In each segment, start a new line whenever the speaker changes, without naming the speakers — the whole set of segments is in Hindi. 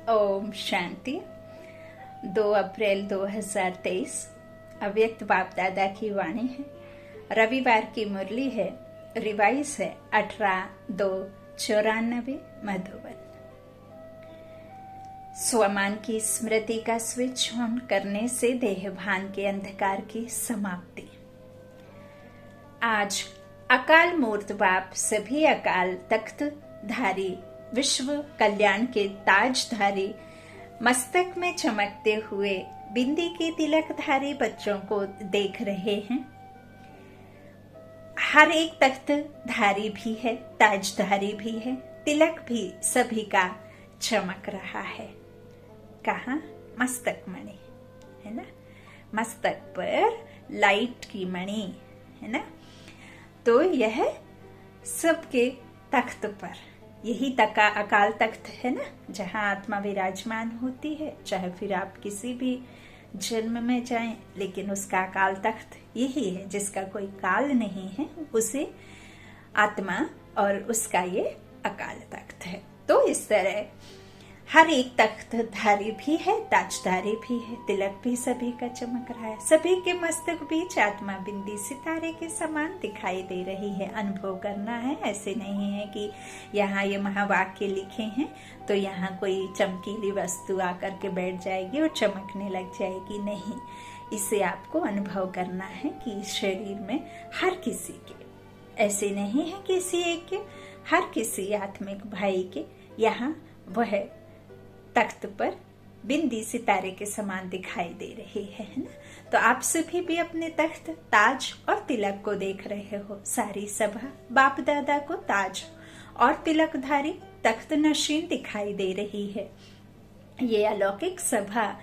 ओम शांति। 2 अप्रैल 2023 अव्यक्त बाप दादा की वाणी है। रविवार की मुरली है, रिवाइज है 18/2/94 मधुबन। स्वमान की स्मृति का स्विच ऑन करने से देहभान के अंधकार की समाप्ति। आज अकाल मूर्त बाप सभी अकाल तख्तधारी विश्व कल्याण के ताजधारी मस्तक में चमकते हुए बिंदी के तिलकधारी बच्चों को देख रहे हैं। हर एक तख्तधारी भी है, ताजधारी भी है, तिलक भी सभी का चमक रहा है। कहाँ? मस्तक मणि है ना, मस्तक पर लाइट की मणि है ना। तो यह सबके तख्त पर, यही अकाल तख्त है ना, जहाँ आत्मा विराजमान होती है। चाहे फिर आप किसी भी जन्म में जाएं, लेकिन उसका अकाल तख्त यही है। जिसका कोई काल नहीं है उसे आत्मा और उसका ये अकाल तख्त है। तो इस तरह हर एक तख्तधारी भी है, ताजधारी भी है, तिलक भी सभी का चमक रहा है। सभी के मस्तक बीच आत्मा बिंदी सितारे के समान दिखाई दे रही है। अनुभव करना है, ऐसे नहीं है कि यहाँ ये महावाक्य लिखे हैं तो यहाँ कोई चमकीली वस्तु आकर के बैठ जाएगी और चमकने लग जाएगी। नहीं, इसे आपको अनुभव करना है कि इस शरीर में हर किसी के, ऐसे नहीं है किसी एक के, हर किसी आत्मिक भाई के यहाँ वह तख्त पर बिंदी सितारे के समान दिखाई दे रही है ना। तो आप सभी भी अपने तख्त, ताज और तिलक को देख रहे हो। सारी सभा बाप दादा को ताज और तिलकधारी तख्त नशीन दिखाई दे रही है। ये अलौकिक सभा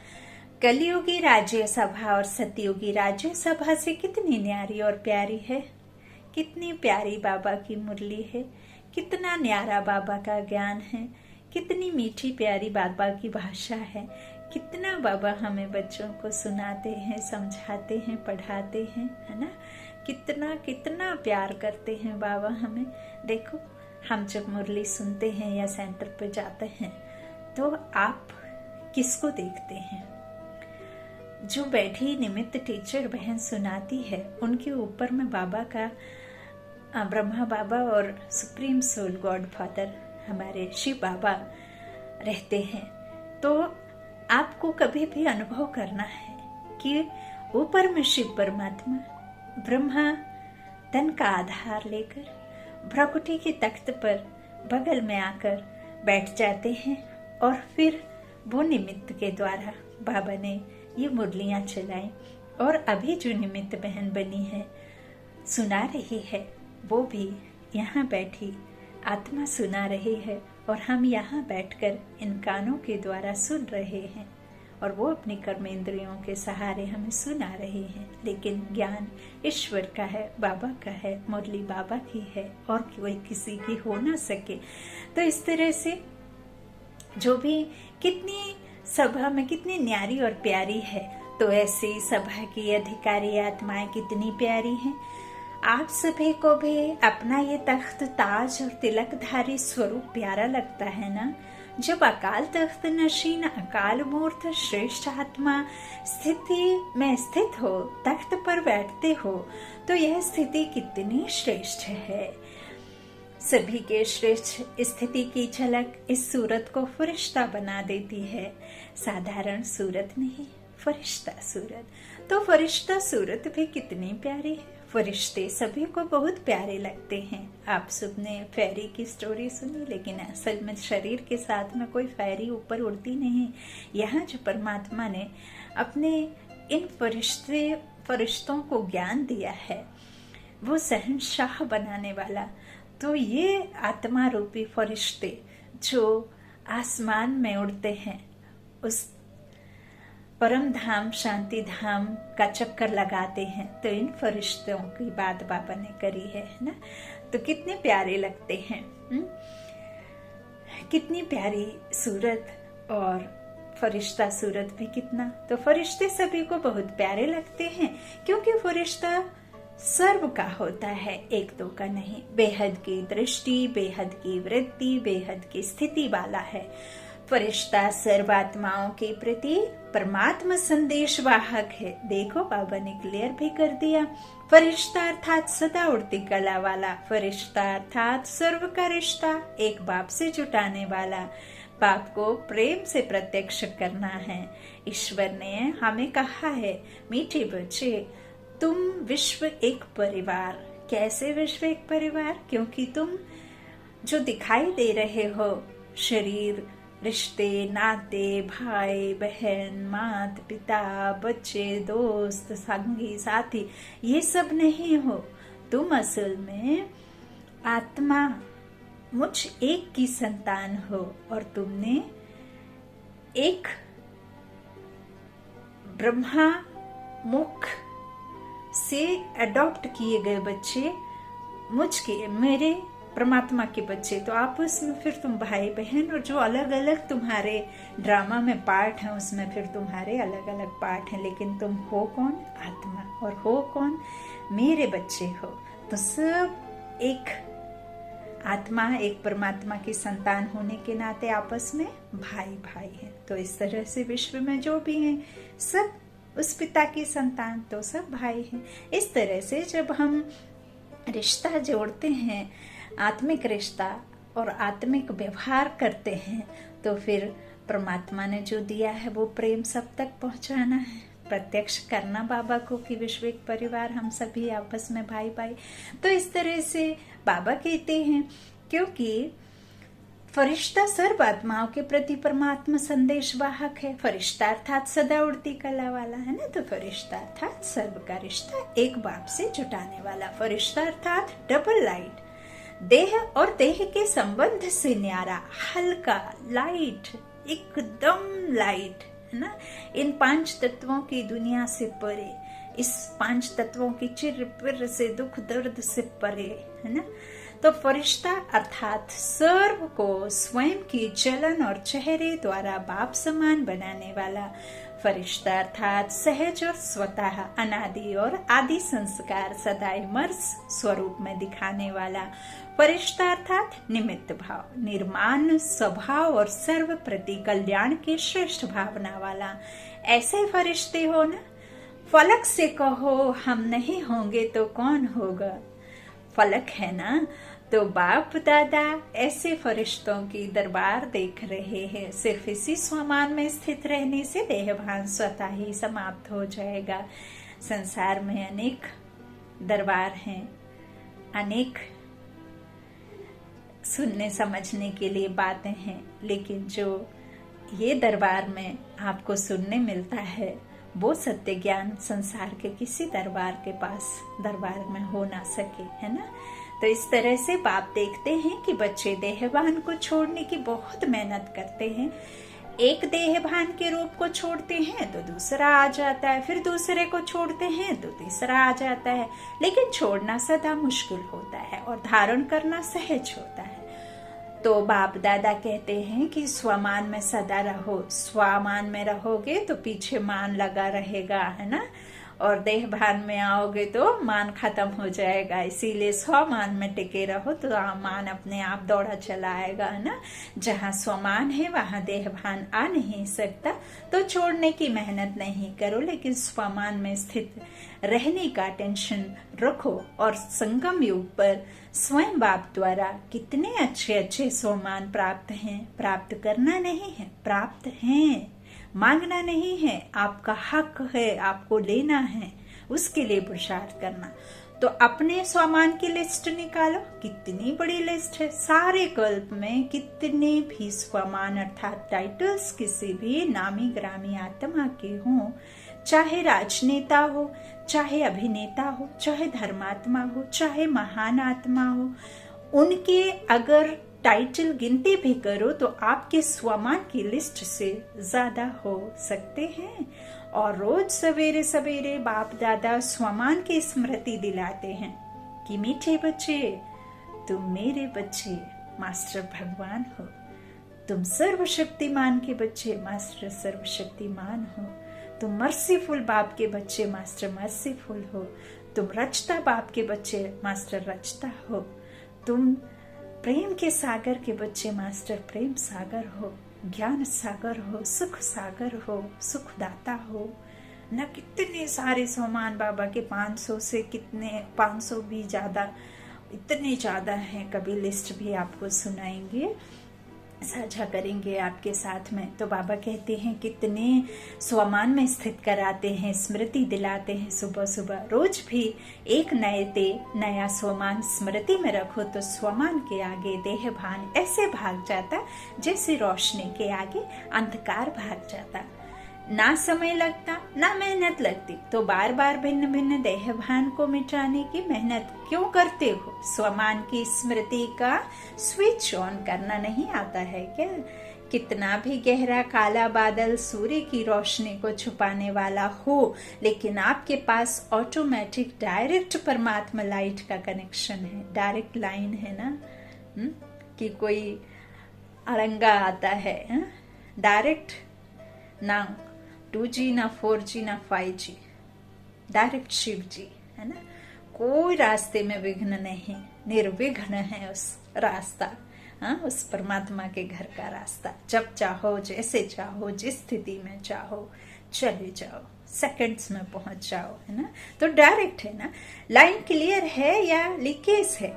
कलयुगी राज्य सभा और सतयुगी राज्य सभा से कितनी न्यारी और प्यारी है। कितनी प्यारी बाबा की मुरली है, कितना न्यारा बाबा का ज्ञान है, कितनी मीठी प्यारी बाबा की भाषा है। कितना बाबा हमें बच्चों को सुनाते हैं, समझाते हैं, पढ़ाते हैं, है ना। कितना कितना प्यार करते हैं बाबा हमें। देखो, हम जब मुरली सुनते हैं या सेंटर पे जाते हैं तो आप किसको देखते हैं? जो बैठी निमित्त टीचर बहन सुनाती है, उनके ऊपर में बाबा का, ब्रह्मा बाबा और सुप्रीम सोल गॉड फादर हमारे शिव बाबा रहते हैं। तो आपको कभी भी अनुभव करना है कि ऊपर में शिव परमात्मा ब्रह्मा तन का आधार लेकर भ्रकुटी के तख्त पर बगल में आकर बैठ जाते हैं। और फिर वो निमित्त के द्वारा बाबा ने ये मुरलियां चलाई और अभी जो निमित्त बहन बनी है सुना रही है, वो भी यहाँ बैठी आत्मा सुना रही है और हम यहाँ बैठकर इन कानों के द्वारा सुन रहे हैं। और वो अपनी कर्म इंद्रियों के सहारे हमें सुना रहे हैं। लेकिन ज्ञान ईश्वर का है, बाबा का है, मुरली बाबा की है और कोई किसी की हो ना सके। तो इस तरह से जो भी कितनी सभा में कितनी न्यारी और प्यारी है, तो ऐसी सभा की अधिकारी आत्माएं कितनी प्यारी हैं। आप सभी को भी अपना ये तख्त, ताज और तिलकधारी स्वरूप प्यारा लगता है ना। जब अकाल तख्त नशीन अकाल मूर्त श्रेष्ठ आत्मा स्थिति में स्थित हो, तख्त पर बैठते हो, तो यह स्थिति कितनी श्रेष्ठ है। सभी के श्रेष्ठ स्थिति की झलक इस सूरत को फरिश्ता बना देती है। साधारण सूरत नहीं, फरिश्ता सूरत। तो फरिश्ता सूरत भी कितनी प्यारी है। फरिश्ते सभी को बहुत प्यारे लगते हैं। आप सबने फेरी की स्टोरी सुनी, लेकिन असल में शरीर के साथ में कोई फेरी ऊपर उड़ती नहीं। यहाँ जो परमात्मा ने अपने इन फरिश्तों को ज्ञान दिया है, वो शहंशाह बनाने वाला। तो ये आत्मा रूपी फरिश्ते जो आसमान में उड़ते हैं, उस परम धाम शांति धाम का चक्कर लगाते हैं। तो इन फरिश्तों की बात बाबा ने करी है ना। तो कितने प्यारे लगते हैं। कितनी प्यारी सूरत और फरिश्ता सूरत भी कितना। तो फरिश्ते सभी को बहुत प्यारे लगते हैं, क्योंकि फरिश्ता सर्व का होता है, एक दो का नहीं। बेहद की दृष्टि, बेहद की वृत्ति, बेहद की स्थिति वाला है। फरिश्ता सर्वात्माओं के प्रति परमात्मा संदेश वाहक है। देखो बाबा ने क्लियर भी कर दिया। फरिश्ता अर्थात सदा उड़ती कला वाला, फरिश्ता अर्थात सर्व का रिश्ता एक बाप से जुटाने वाला। बाप को प्रेम से प्रत्यक्ष करना है। ईश्वर ने हमें कहा है, मीठे बच्चे तुम विश्व एक परिवार। कैसे विश्व एक परिवार? क्योंकि तुम जो दिखाई दे रहे हो, शरीर, रिश्ते, नाते, भाई बहन, मात पिता, बच्चे, दोस्त, संगी साथी, ये सब नहीं हो। तुम असल में आत्मा, मुझ एक की संतान हो और तुमने एक ब्रह्मा मुख से अडॉप्ट किए गए बच्चे, मेरे परमात्मा के बच्चे। तो आपस में फिर तुम भाई बहन, और जो अलग अलग तुम्हारे ड्रामा में पार्ट हैं उसमें फिर तुम्हारे अलग अलग पार्ट हैं, लेकिन तुम हो कौन? आत्मा। और हो कौन? मेरे बच्चे हो। तो सब एक आत्मा, एक परमात्मा की संतान होने के नाते आपस में भाई भाई हैं। तो इस तरह से विश्व में जो भी हैं सब उस पिता की संतान, तो सब भाई हैं। इस तरह से जब हम रिश्ता जोड़ते हैं, आत्मिक रिश्ता और आत्मिक व्यवहार करते हैं, तो फिर परमात्मा ने जो दिया है वो प्रेम सब तक पहुंचाना है, प्रत्यक्ष करना बाबा को कि विश्व एक परिवार, हम सभी आपस में भाई भाई। तो इस तरह से बाबा कहते हैं, क्योंकि फरिश्ता सर्व आत्माओं के प्रति परमात्मा संदेश वाहक है। फरिश्ता अर्थात सदा उड़ती कला वाला है ना, तो फरिश्ता अर्थात सर्व का रिश्ता एक बाप से जुटाने वाला। फरिश्ता अर्थात डबल लाइट, देह और देह के संबंध से न्यारा, हल्का, लाइट, एकदम लाइट है ना। इन 5 तत्वों की दुनिया से परे, इस 5 तत्वों की चिर पिर से, दुख दर्द से परे है ना। तो फरिश्ता अर्थात सर्व को स्वयं की चलन और चेहरे द्वारा बाप समान बनाने वाला। फरिश्ता अर्थात सहज और स्वतः अनादि और आदि संस्कार सदैव स्वरूप में दिखाने वाला। फरिश्ता अर्थात निमित्त भाव, निर्माण स्वभाव और सर्व प्रति कल्याण की श्रेष्ठ भावना वाला। ऐसे फरिश्ते हो ना। फलक से कहो हम नहीं होंगे तो कौन होगा? फलक है ना। तो बाप दादा ऐसे फरिश्तों की दरबार देख रहे हैं। सिर्फ इसी स्वमान में स्थित रहने से देहभान स्वतः ही समाप्त हो जाएगा। संसार में अनेक दरबार हैं, अनेक सुनने समझने के लिए बातें हैं, लेकिन जो ये दरबार में आपको सुनने मिलता है वो सत्य ज्ञान संसार के किसी दरबार के पास दरबार में हो ना सके, है ना। तो इस तरह से बाप देखते हैं कि बच्चे देहभान को छोड़ने की बहुत मेहनत करते हैं। एक देहभान के रूप को छोड़ते हैं तो दूसरा आ जाता है, फिर दूसरे को छोड़ते हैं तो तीसरा आ जाता है। लेकिन छोड़ना सदा मुश्किल होता है और धारण करना सहज होता है। तो बाप दादा कहते हैं कि स्वमान में सदा रहो। स्वमान में रहोगे तो पीछे मान लगा रहेगा, है ना। और देहभान में आओगे तो मान खत्म हो जाएगा। इसीलिए स्वमान में टिके रहो तो मान अपने आप दौड़ा चला आएगा, है ना। जहाँ स्वमान है वहाँ देहभान आ नहीं सकता। तो छोड़ने की मेहनत नहीं करो, लेकिन स्वमान में स्थित रहने का टेंशन रखो। और संगम युग पर स्वयं बाप द्वारा कितने अच्छे अच्छे स्वमान प्राप्त हैं। प्राप्त करना नहीं है, प्राप्त हैं। मांगना नहीं है, आपका हक है, आपको लेना है, उसके लिए पुरुषार्थ करना। तो अपने स्वमान की लिस्ट निकालो। कितनी बड़ी लिस्ट है। सारे कल्प में कितने भी स्वमान अर्थात टाइटल्स किसी भी नामी ग्रामी आत्मा के हों, चाहे राजनेता हो, चाहे अभिनेता हो, चाहे धर्मात्मा हो, चाहे महान आत्मा हो, उनके अगर टाइटल गिनती भी करो तो आपके स्वमान की लिस्ट से ज्यादा हो सकते हैं। और रोज सवेरे सवेरे बाप दादा स्वमान की स्मृति दिलाते हैं कि मीठे बच्चे, तुम मेरे बच्चे, मास्टर भगवान हो। तुम सर्वशक्तिमान के बच्चे, मास्टर सर्वशक्तिमान हो। तुम मर्सीफुल बाप के बच्चे, मास्टर मर्सीफुल हो। तुम रचता बाप के बच्चे, मास्टर रचता हो। तुम प्रेम के सागर के बच्चे, मास्टर प्रेम सागर हो। ज्ञान सागर हो, सुख सागर हो, सुखदाता हो ना। कितने सारे सोमान बाबा के 500 से कितने 500 भी ज्यादा, इतने ज्यादा हैं। कभी लिस्ट भी आपको सुनाएंगे, साझा करेंगे आपके साथ में। तो बाबा कहते हैं कितने स्वमान में स्थित कराते हैं, स्मृति दिलाते हैं सुबह सुबह। रोज भी एक नया स्वमान स्मृति में रखो तो स्वमान के आगे देह भान ऐसे भाग जाता जैसे रोशनी के आगे अंधकार भाग जाता। ना समय लगता ना मेहनत लगती, तो बार बार भिन्न भिन्न देह भान को मिटाने की मेहनत क्यों करते हो? स्वमान की स्मृति का स्विच ऑन करना नहीं आता है क्या? कितना भी गहरा काला बादल सूर्य की रोशनी को छुपाने वाला हो, लेकिन आपके पास ऑटोमेटिक डायरेक्ट परमात्मा लाइट का कनेक्शन है, डायरेक्ट लाइन है ना। कि कोई अड़ंगा आता है, डायरेक्ट, ना 2G ना 4G ना 5G, डायरेक्ट शिव जी है ना। कोई रास्ते में विघ्न नहीं, निर्विघ्न है उस रास्ता, उस परमात्मा के घर का रास्ता। जब चाहो, जैसे चाहो, जिस स्थिति में चाहो चले जाओ, सेकंड्स में पहुंच जाओ, है ना। तो डायरेक्ट है ना। लाइन क्लियर है या लीकेज है?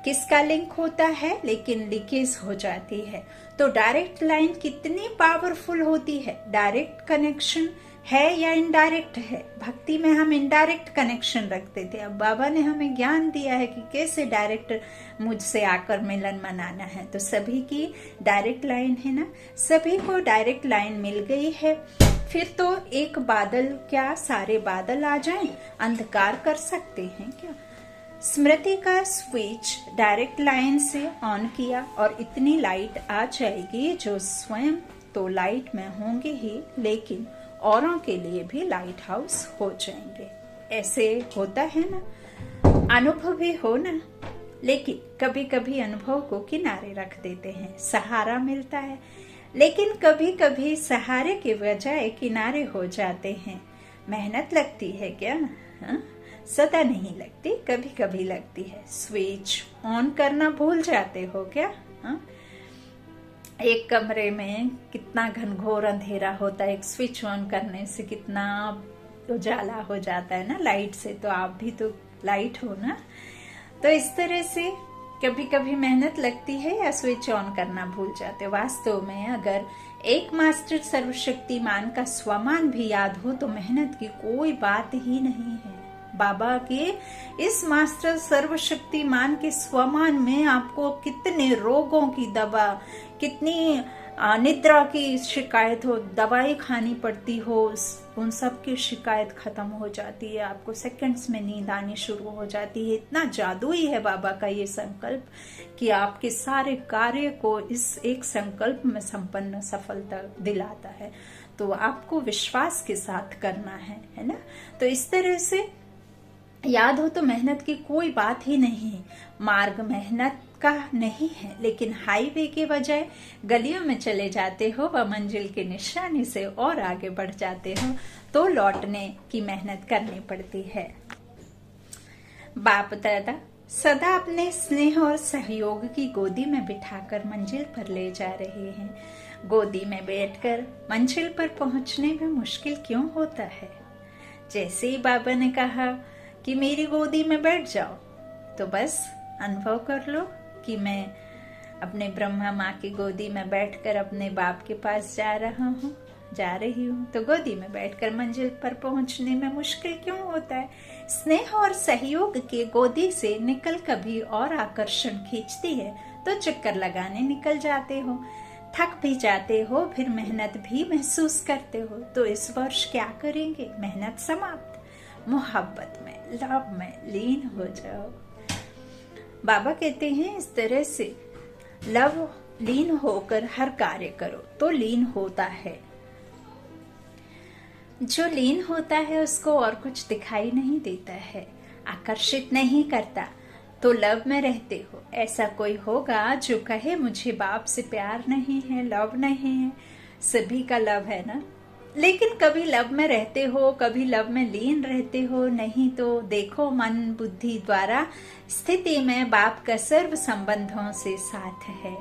किसका लिंक होता है लेकिन लीकेज हो जाती है। तो डायरेक्ट लाइन कितनी पावरफुल होती है। डायरेक्ट कनेक्शन है या इनडायरेक्ट है? भक्ति में हम इनडायरेक्ट कनेक्शन रखते थे, अब बाबा ने हमें ज्ञान दिया है कि कैसे डायरेक्ट मुझसे आकर मिलन मनाना है। तो सभी की डायरेक्ट लाइन है ना, सभी को डायरेक्ट लाइन मिल गई है। फिर तो एक बादल क्या सारे बादल आ जाएं, अंधकार कर सकते हैं क्या? स्मृति का स्विच डायरेक्ट लाइन से ऑन किया और इतनी लाइट आ जाएगी जो स्वयं तो लाइट में होंगे ही, लेकिन औरों के लिए भी लाइट हाउस हो जाएंगे। ऐसे होता है ना, अनुभव भी हो ना। लेकिन कभी कभी अनुभव को किनारे रख देते हैं, सहारा मिलता है, लेकिन कभी कभी सहारे के बजाय किनारे हो जाते हैं। मेहनत लगती है क्या? सदा नहीं लगती, कभी कभी लगती है। स्विच ऑन करना भूल जाते हो क्या? एक कमरे में कितना घनघोर अंधेरा होता है, एक स्विच ऑन करने से कितना उजाला हो जाता है ना लाइट से। तो आप भी तो लाइट हो ना। तो इस तरह से कभी कभी मेहनत लगती है या स्विच ऑन करना भूल जाते। वास्तव में अगर एक मास्टर सर्वशक्तिमान का स्वमान भी याद हो तो मेहनत की कोई बात ही नहीं है। बाबा के इस मास्टर सर्वशक्तिमान के स्वमान में आपको कितने रोगों की दवा, कितनी निद्रा की शिकायत हो, दवाई खानी पड़ती हो, उन सब की शिकायत खत्म हो जाती है। आपको सेकंड्स में नींद आनी शुरू हो जाती है। इतना जादुई है बाबा का ये संकल्प कि आपके सारे कार्य को इस एक संकल्प में संपन्न सफलता दिलाता है। तो आपको विश्वास के साथ करना है ना। तो इस तरह से याद हो तो मेहनत की कोई बात ही नहीं। मार्ग मेहनत का नहीं है, लेकिन हाईवे के बजाय गलियों में चले जाते हो व मंजिल के निशानी से और आगे बढ़ जाते हो तो लौटने की मेहनत करनी पड़ती है। बाप दादा सदा अपने स्नेह और सहयोग की गोदी में बिठाकर मंजिल पर ले जा रहे हैं। गोदी में बैठकर मंजिल पर पहुंचने में मुश्किल क्यों होता है? जैसे ही बाबा ने कहा कि मेरी गोदी में बैठ जाओ, तो बस अनुभव कर लो कि मैं अपने ब्रह्मा माँ की गोदी में बैठकर अपने बाप के पास जा रही हूँ। तो गोदी में बैठकर मंजिल पर पहुंचने में मुश्किल क्यों होता है? स्नेह और सहयोग के गोदी से निकल कभी और आकर्षण खींचती है तो चक्कर लगाने निकल जाते हो, थक भी जाते हो, फिर मेहनत भी महसूस करते हो। तो इस वर्ष क्या करेंगे? मेहनत समाप्त, मोहब्बत में, लव में लीन हो जाओ। बाबा कहते हैं इस तरह से लव लीन होकर हर कार्य करो तो लीन होता है। जो लीन होता है उसको और कुछ दिखाई नहीं देता है, आकर्षित नहीं करता। तो लव में रहते हो। ऐसा कोई होगा जो कहे मुझे बाप से प्यार नहीं है, लव नहीं है? सभी का लव है ना। लेकिन कभी लव में रहते हो, कभी लव में लीन रहते हो, नहीं तो देखो मन बुद्धि द्वारा स्थिति में बाप का सर्व संबंधों से साथ है।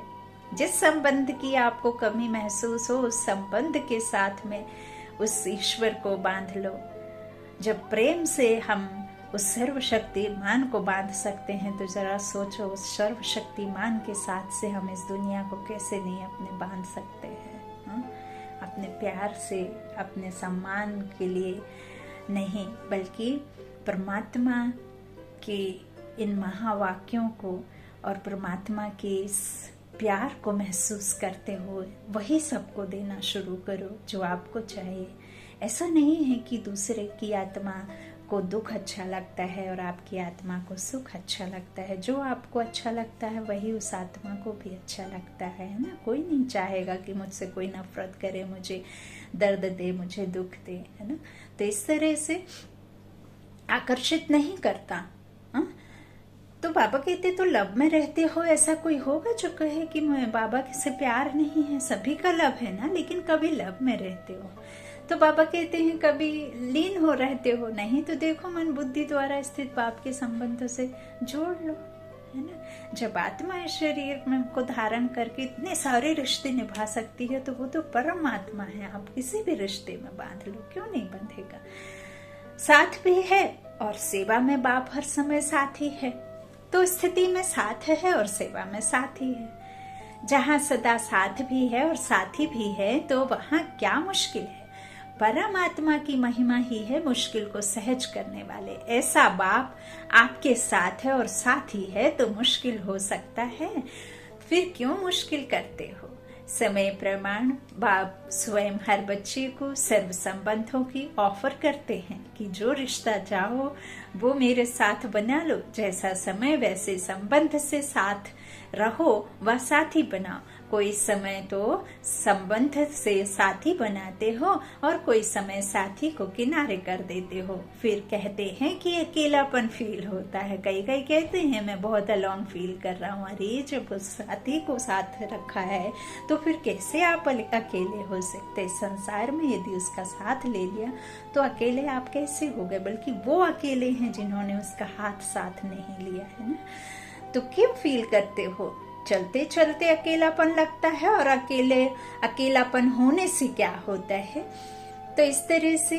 जिस संबंध की आपको कमी महसूस हो, उस संबंध के साथ में उस ईश्वर को बांध लो। जब प्रेम से हम उस सर्वशक्तिमान को बांध सकते हैं, तो जरा सोचो उस सर्वशक्तिमान के साथ से हम इस दुनिया को कैसे नहीं अपने बांध सकते हैं। अपने प्यार से, अपने सम्मान के लिए नहीं, बल्कि परमात्मा के इन महावाक्यों को और परमात्मा के इस प्यार को महसूस करते हुए वही सबको देना शुरू करो जो आपको चाहिए। ऐसा नहीं है कि दूसरे की आत्मा को दुख अच्छा लगता है और आपकी आत्मा को सुख अच्छा लगता है। जो आपको अच्छा लगता है वही उस आत्मा को भी अच्छा लगता है ना। कोई नहीं चाहेगा कि मुझसे कोई नफरत करे, मुझे दर्द दे, मुझे दुख दे, है ना। तो इस तरह से आकर्षित नहीं करता। तो बाबा कहते तो लव में रहते हो, ऐसा कोई होगा जो कहे कि बाबा से प्यार नहीं है? सभी का लव है ना, लेकिन कभी लव में रहते हो? तो बाबा कहते हैं कभी लीन हो रहते हो? नहीं। तो देखो मन बुद्धि द्वारा स्थित बाप के संबंधों से जोड़ लो, है ना। जब आत्मा इस शरीर में को धारण करके इतने सारे रिश्ते निभा सकती है, तो वो तो परमात्मा है। आप किसी भी रिश्ते में बांध लो, क्यों नहीं बंधेगा। साथ भी है और सेवा में बाप हर समय साथी है। तो स्थिति में साथ है और सेवा में साथी है। जहाँ सदा साथ भी है और साथी भी है, तो वहाँ क्या मुश्किल है। परमात्मा की महिमा ही है मुश्किल को सहज करने वाले। ऐसा बाप आपके साथ है और साथी है, तो मुश्किल हो सकता है। फिर क्यों मुश्किल करते हो। समय प्रमाण बाप स्वयं हर बच्चे को सर्व संबंधों की ऑफर करते हैं कि जो रिश्ता चाहो वो मेरे साथ बना लो। जैसा समय वैसे संबंध से साथ रहो व साथी बनाओ। कोई समय तो संबंध से साथी बनाते हो और कोई समय साथी को किनारे कर देते हो। फिर कहते हैं कि अकेलापन फील होता है। कई कहते हैं मैं बहुत अलोन फील कर रहा हूँ। अरे जब उस साथी को साथ रखा है तो फिर कैसे आप अकेले हो सकते। संसार में यदि उसका साथ ले लिया तो अकेले आप कैसे हो गए। बल्कि वो अकेले हैं जिन्होंने उसका हाथ साथ नहीं लिया, है ना। तो क्यों फील करते हो। चलते चलते अकेलापन लगता है और अकेलापन होने से क्या होता है। तो इस तरह से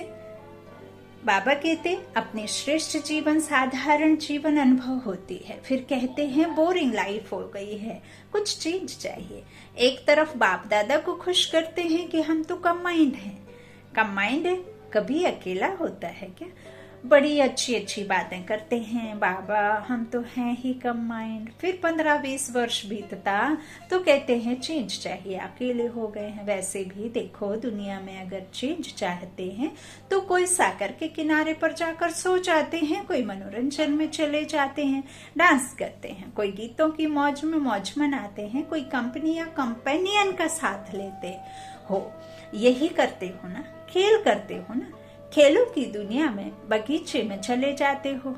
बाबा कहते अपने श्रेष्ठ जीवन साधारण जीवन अनुभव होती है। फिर कहते हैं बोरिंग लाइफ हो गई है, कुछ चेंज चाहिए। एक तरफ बाप दादा को खुश करते हैं कि हम तो कंबाइंड हैं। कंबाइंड कभी अकेला होता है क्या। बड़ी अच्छी अच्छी बातें करते हैं बाबा, हम तो हैं ही कंबाइंड। फिर 15-20 वर्ष बीतता तो कहते हैं चेंज चाहिए, अकेले हो गए हैं। वैसे भी देखो दुनिया में अगर चेंज चाहते हैं तो कोई सागर के किनारे पर जाकर सो जाते हैं, कोई मनोरंजन में चले जाते हैं, डांस करते हैं, कोई गीतों की मौज में मौज मनाते हैं, कोई कंपनी या कंपेनियन का साथ लेते हो। यही करते हो ना, खेल करते हो ना। खेलों की दुनिया में बगीचे में चले जाते हो।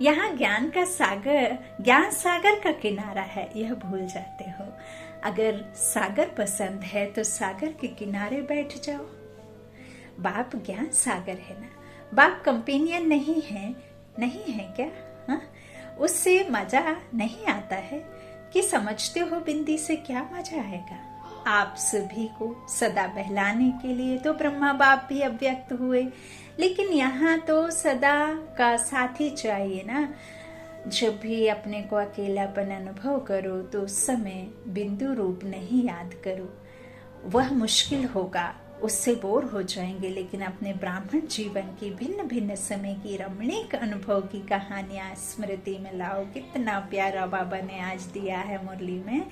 यहाँ ज्ञान सागर का किनारा है, यह भूल जाते हो। अगर सागर पसंद है तो सागर के किनारे बैठ जाओ। बाप ज्ञान सागर है ना। बाप कंपेनियन नहीं है क्या। हा? उससे मजा नहीं आता है कि समझते हो बिंदी से क्या मजा आएगा। आप सभी को सदा बहलाने के लिए तो ब्रह्मा बाप भी अव्यक्त हुए, लेकिन यहाँ तो सदा का साथी चाहिए ना। जब भी अपने को अकेलापन अनुभव करो तो उस समय बिंदु रूप नहीं याद करो, वह मुश्किल होगा, उससे बोर हो जाएंगे। लेकिन अपने ब्राह्मण जीवन की भिन्न भिन्न समय की रमणीक अनुभव की कहानियां स्मृति में लाओ। कितना प्यारा बाबा ने आज दिया है मुरली में।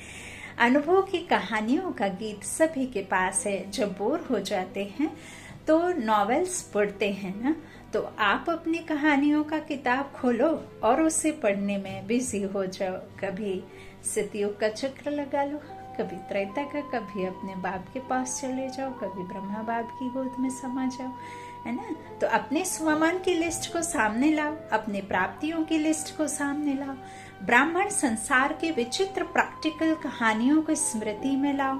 अनुभव की कहानियों का गीत सभी के पास है। जब बोर हो जाते हैं तो नॉवेल्स पढ़ते हैं ना, तो आप अपनी कहानियों का किताब खोलो और उसे पढ़ने में बिजी हो जाओ। कभी सतयुग का चक्र लगा लो, कभी त्रेता का, कभी अपने बाप के पास चले जाओ, कभी ब्रह्मा बाप की गोद में समा जाओ, है ना। तो अपने स्वमान की लिस्ट को सामने लाओ, अपने प्राप्तियों की लिस्ट को सामने लाओ, ब्राह्मण संसार के विचित्र प्रैक्टिकल कहानियों को स्मृति में लाओ।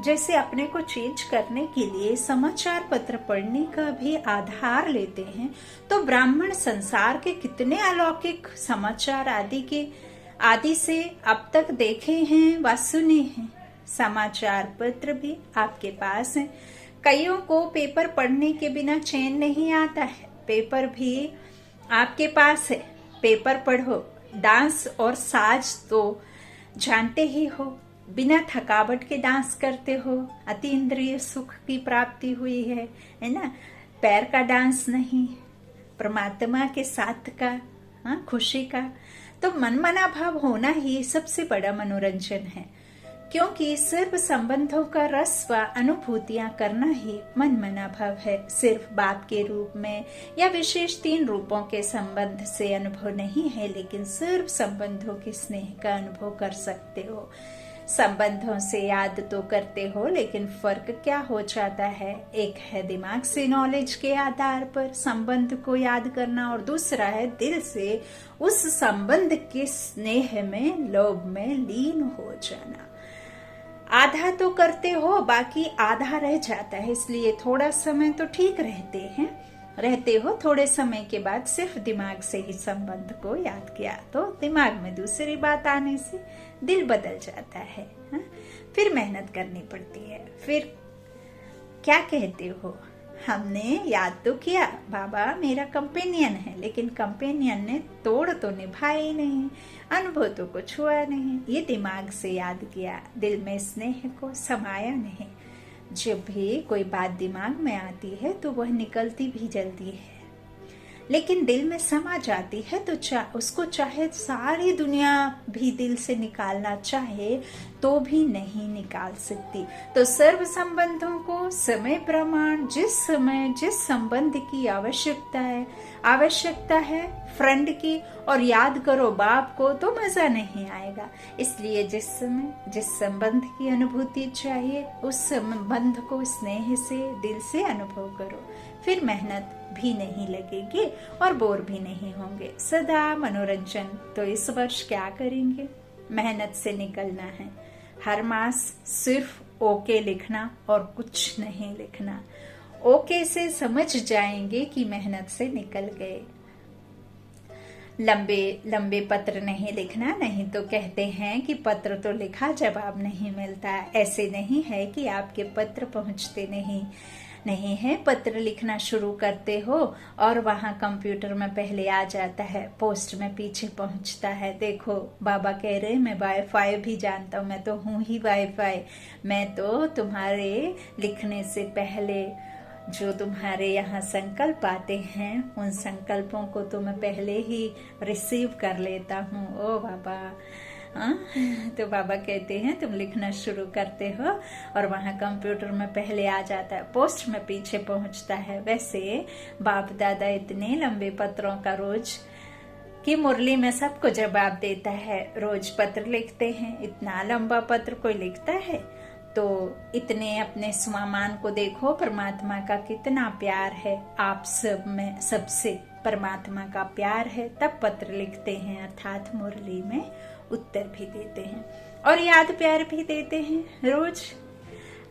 जैसे अपने को चेंज करने के लिए समाचार पत्र पढ़ने का भी आधार लेते हैं, तो ब्राह्मण संसार के कितने अलौकिक समाचार आदि के आदि से अब तक देखे हैं व सुने हैं। समाचार पत्र भी आपके पास है। कईयों को पेपर पढ़ने के बिना चैन नहीं आता है। पेपर भी आपके पास है, पेपर पढ़ो। डांस और साज तो जानते ही हो, बिना थकावट के डांस करते हो, अति इंद्रिय सुख की प्राप्ति हुई है ना। पैर का डांस नहीं, परमात्मा के साथ का, खुशी का। तो मनमना भाव होना ही सबसे बड़ा मनोरंजन है, क्योंकि सर्व संबंधों का रस व अनुभूतियां करना ही मनमना भाव है। सिर्फ बाप के रूप में या विशेष 3 रूपों के संबंध से अनुभव नहीं है, लेकिन सर्व संबंधों के स्नेह का अनुभव कर सकते हो। संबंधों से याद तो करते हो, लेकिन फर्क क्या हो जाता है? एक है दिमाग से नॉलेज के आधार पर संबंध को याद करना, और दूसरा है दिल से उस संबंध के स्नेह में, लोभ में लीन हो जाना। आधा तो करते हो, बाकी आधा रह जाता है। इसलिए थोड़ा समय तो ठीक रहते हो, थोड़े समय के बाद सिर्फ दिमाग से ही संबंध को याद किया तो दिमाग में दूसरी बात आने से दिल बदल जाता है। फिर मेहनत करनी पड़ती है। फिर क्या कहते हो? हमने याद तो किया, बाबा मेरा कंपेनियन है, लेकिन कंपेनियन ने तोड़ तो निभाया ही नहीं, अनुभव तो कुछ हुआ नहीं। ये दिमाग से याद किया, दिल में स्नेह को समाया नहीं। जब भी कोई बात दिमाग में आती है तो वह निकलती भी जल्दी है, लेकिन दिल में समा जाती है तो उसको चाहे सारी दुनिया भी दिल से निकालना चाहे तो भी नहीं निकाल सकती। तो सर्व संबंधों को समय प्रमाण, जिस समय जिस संबंध की आवश्यकता है फ्रेंड की, और याद करो बाप को, तो मजा नहीं आएगा। इसलिए जिस समय जिस संबंध की अनुभूति चाहिए उस संबंध को स्नेह से, दिल से अनुभव करो। फिर मेहनत भी नहीं लगेगी और बोर भी नहीं होंगे, सदा मनोरंजन। तो इस वर्ष क्या करेंगे? मेहनत से निकलना है। हर मास सिर्फ ओके लिखना और कुछ नहीं लिखना। ओके से समझ जाएंगे कि मेहनत से निकल गए। लंबे पत्र नहीं लिखना, नहीं तो कहते हैं कि पत्र तो लिखा, जवाब नहीं मिलता। ऐसे नहीं है कि आपके पत्र पहुंचते नहीं है। पत्र लिखना शुरू करते हो और वहां कंप्यूटर में पहले आ जाता है, पोस्ट में पीछे पहुंचता है। देखो बाबा कह रहे मैं वाईफाई भी जानता हूँ, मैं तो हूँ ही वाईफाई। मैं तो तुम्हारे लिखने से पहले जो तुम्हारे यहाँ संकल्प आते हैं उन संकल्पों को तो मैं पहले ही रिसीव कर लेता हूँ। ओ बाबा, तो बाबा कहते हैं तुम लिखना शुरू करते हो और वहाँ कंप्यूटर में पहले आ जाता है, पोस्ट में पीछे पहुँचता है। वैसे बाप दादा इतने लंबे पत्रों का रोज की मुरली में सबको जवाब देता है। रोज पत्र लिखते हैं, इतना लंबा पत्र कोई लिखता है? तो इतने अपने स्वामान को देखो, परमात्मा का कितना प्यार है आप सब में, सबसे परमात्मा का प्यार है, तब पत्र लिखते हैं, अर्थात मुरली में उत्तर भी देते हैं और याद प्यार भी देते हैं रोज।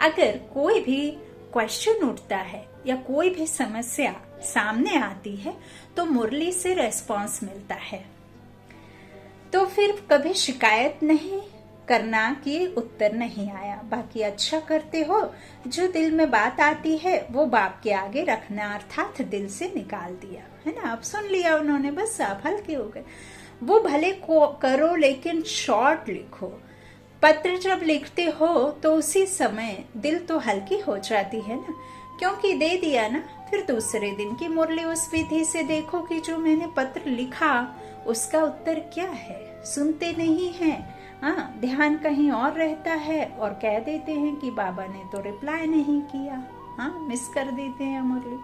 अगर कोई भी क्वेश्चन उठता है या कोई भी समस्या सामने आती है तो मुरली से रेस्पॉन्स मिलता है। तो फिर कभी शिकायत नहीं करना कि उत्तर नहीं आया, बाकी अच्छा करते हो। जो दिल में बात आती है वो बाप के आगे रखना, अर्थात दिल से निकाल दिया है ना। अब सुन लिया उन्होंने, बस आप हल्के हो गए। वो भले करो लेकिन शॉर्ट लिखो। पत्र जब लिखते हो तो उसी समय दिल तो हल्की हो जाती है ना, क्योंकि दे दिया ना। फिर दूसरे दिन की मुरली उस विधि से देखो कि जो मैंने पत्र लिखा उसका उत्तर क्या है। सुनते नहीं हैं, ध्यान कहीं और रहता है और कह देते हैं कि बाबा ने तो रिप्लाई नहीं किया, मिस कर देते हैं मुरली।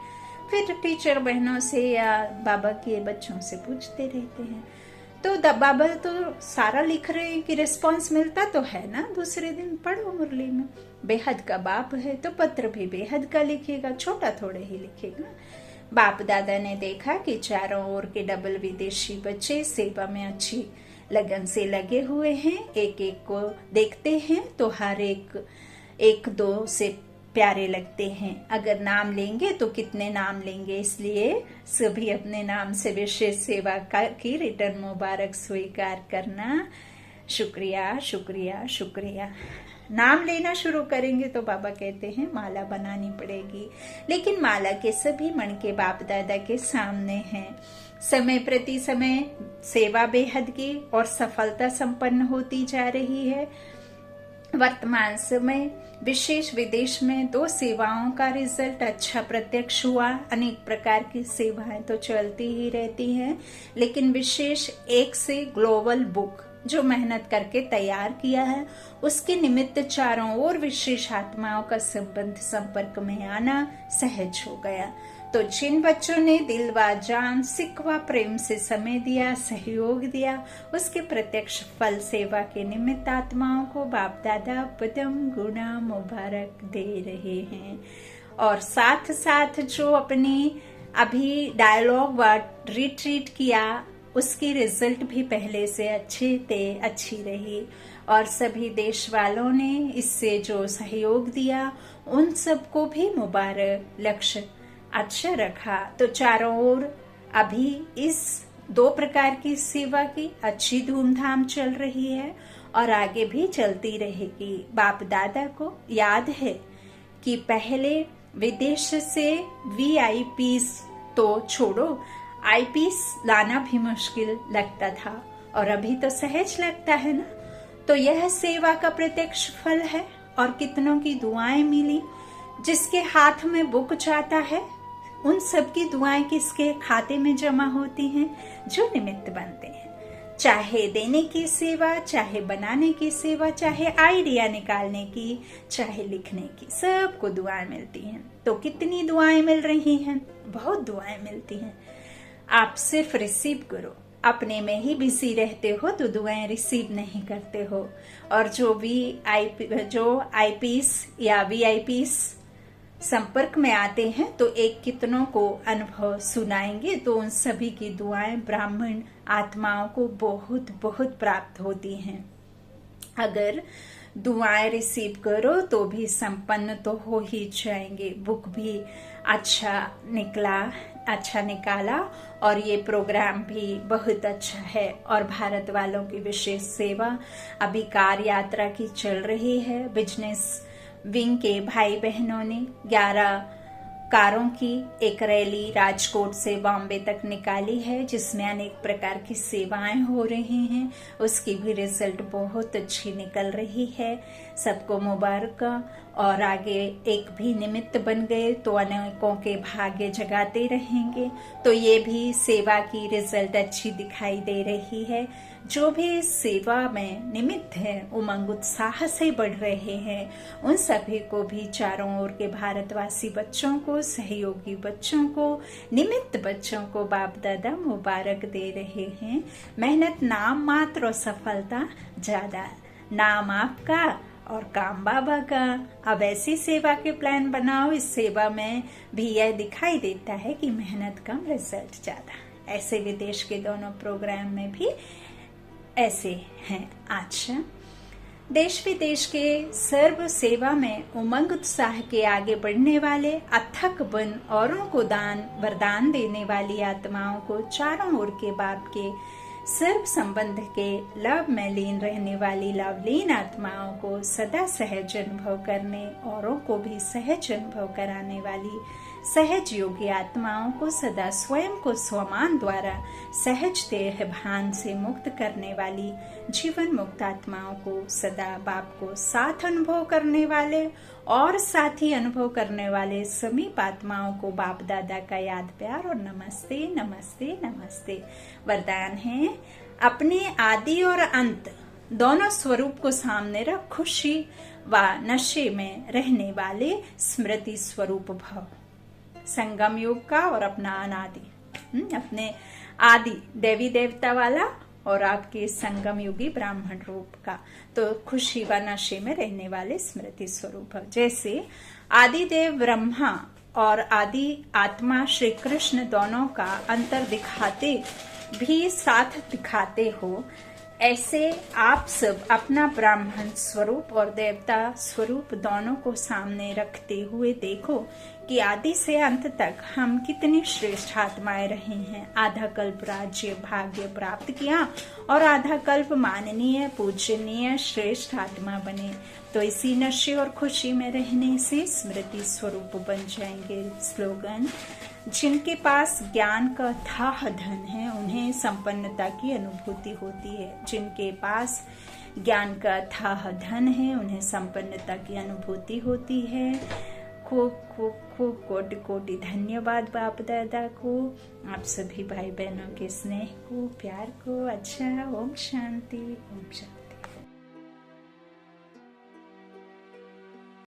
फिर टीचर बहनों से या बाबा के बच्चों से पूछते रहते हैं। तो बाबा तो सारा लिख रहे हैं कि रिस्पांस मिलता तो है ना, दूसरे दिन पढ़ो मुरली में। बेहद का बाप है तो पत्र भी बेहद का लिखेगा, छोटा थोड़े ही लिखेगा। बाप दादा ने देखा कि चारों ओर के डबल विदेशी बच्चे सेवा में अच्छी लगन से लगे हुए हैं। एक एक को देखते हैं तो हर एक दो से प्यारे लगते हैं। अगर नाम लेंगे तो कितने नाम लेंगे, इसलिए सभी अपने नाम से विशेष सेवा की रिटर्न मुबारक स्वीकार करना। शुक्रिया शुक्रिया शुक्रिया। नाम लेना शुरू करेंगे तो बाबा कहते हैं माला बनानी पड़ेगी, लेकिन माला के सभी मन के बाप दादा के सामने हैं। समय प्रति समय सेवा बेहद की और सफलता संपन्न होती जा रही है। वर्तमान समय विशेष विदेश में 2 सेवाओं का रिजल्ट अच्छा प्रत्यक्ष हुआ। अनेक प्रकार की सेवाएं तो चलती ही रहती हैं, लेकिन विशेष एक से ग्लोबल बुक जो मेहनत करके तैयार किया है, उसके निमित्त चारों ओर विशेष आत्माओं का संपर्क में आना सहज हो गया। तो जिन बच्चों ने दिल व जान सिक व प्रेम से समय दिया, सहयोग दिया, उसके प्रत्यक्ष फल सेवा के निमित्त आत्माओं को बाप दादा पदम गुना मुबारक दे रहे हैं। और साथ साथ जो अपनी अभी डायलॉग व रिट्रीट किया, उसकी रिजल्ट भी पहले से अच्छी रही। और सभी देश वालों ने इससे जो सहयोग दिया, उन सबको भी मुबारक। लक्ष्य अच्छा रखा तो चारों ओर अभी इस 2 प्रकार की सेवा की अच्छी धूमधाम चल रही है और आगे भी चलती रहेगी। बाप दादा को याद है कि पहले विदेश से VIPs तो छोड़ो, IPs लाना भी मुश्किल लगता था और अभी तो सहज लगता है ना। तो यह सेवा का प्रत्यक्ष फल है और कितनों की दुआएं मिली। जिसके हाथ में बुक जाता है, उन सब की दुआएं किसके खाते में जमा होती हैं? जो निमित्त बनते हैं। चाहे देने की सेवा, चाहे बनाने की सेवा, चाहे आइडिया निकालने की, चाहे लिखने की, सबको दुआएं मिलती हैं। तो कितनी दुआएं मिल रही हैं? बहुत दुआएं मिलती हैं। आप सिर्फ रिसीव करो। अपने में ही बिजी रहते हो तो दुआएं रिसीव नहीं करते हो। और जो IPs या VIPs संपर्क में आते हैं तो एक कितनों को अनुभव सुनाएंगे, तो उन सभी की दुआएं ब्राह्मण आत्माओं को बहुत बहुत प्राप्त होती हैं। अगर दुआएं रिसीव करो तो भी संपन्न तो हो ही जाएंगे। बुक भी अच्छा निकाला और ये प्रोग्राम भी बहुत अच्छा है। और भारत वालों की विशेष सेवा अभी कार यात्रा की चल रही है। बिजनेस विंग के भाई बहनों ने 11 कारों की एक रैली राजकोट से बॉम्बे तक निकाली है, जिसमें अनेक प्रकार की सेवाएं हो रही हैं। उसकी भी रिजल्ट बहुत अच्छी निकल रही है। सबको मुबारक। और आगे एक भी निमित्त बन गए तो अनेकों के भाग्य जगाते रहेंगे। तो ये भी सेवा की रिजल्ट अच्छी दिखाई दे रही है। जो भी सेवा में निमित्त है, उमंग उत्साह से बढ़ रहे हैं। उन सभी को भी चारों ओर के भारतवासी बच्चों को, सहयोगी बच्चों को, निमित्त बच्चों को बाप दादा मुबारक दे रहे हैं। मेहनत नाम मात्र और सफलता ज्यादा। नाम आपका और काम बाबा का। अब ऐसी सेवा के प्लान बनाओ। इस सेवा में भी यह दिखाई देता है कि मेहनत कम, रिजल्ट ज्यादा। ऐसे विदेश के दोनों प्रोग्राम में भी ऐसे हैं। अच्छा, देश विदेश के सर्व सेवा में उमंग उत्साह के आगे बढ़ने वाले, अथक बन औरों को दान वरदान देने वाली आत्माओं को, चारों ओर के बाप के सर्व संबंध के लव में लीन रहने वाली लवलीन आत्माओं को सदा सहज अनुभव करने, औरों को भी सहज अनुभव कराने वाली सहज योगी आत्माओं को सदा स्वयं को स्वमान द्वारा सहज देह भान से मुक्त करने वाली जीवन मुक्त आत्माओं को, सदा बाप को साथ अनुभव करने वाले और साथी अनुभव करने वाले समीप आत्माओं को बाप दादा का याद प्यार और नमस्ते नमस्ते नमस्ते। वरदान है, अपने आदि और अंत दोनों स्वरूप को सामने रख खुशी व नशे में रहने वाले स्मृति स्वरूप भव। संगम युग का और अपना अनादि, अपने आदि देवी देवता वाला और आपके संगम युगी ब्राह्मण रूप का, तो खुशी व नशे में रहने वाले स्मृति स्वरूप। जैसे आदि देव ब्रह्मा और आदि आत्मा श्री कृष्ण दोनों का अंतर दिखाते भी साथ दिखाते हो, ऐसे आप सब अपना ब्राह्मण स्वरूप और देवता स्वरूप दोनों को सामने रखते हुए देखो कि आदि से अंत तक हम कितनी श्रेष्ठ आत्माएं रहे हैं। आधा कल्प राज्य भाग्य प्राप्त किया और आधा कल्प माननीय पूजनीय श्रेष्ठ आत्मा बने। तो इसी नशे और खुशी में रहने से स्मृति स्वरूप बन जाएंगे। स्लोगन: जिनके पास ज्ञान का अथाह धन है उन्हें संपन्नता की अनुभूति होती है। जिनके पास ज्ञान का अथाह धन है उन्हें संपन्नता की अनुभूति होती है। खूब खूब खूब कोटि कोटि धन्यवाद बाप दादा को, आप सभी भाई बहनों के स्नेह को, प्यार को। अच्छा, ओम शांति, ओम शांति।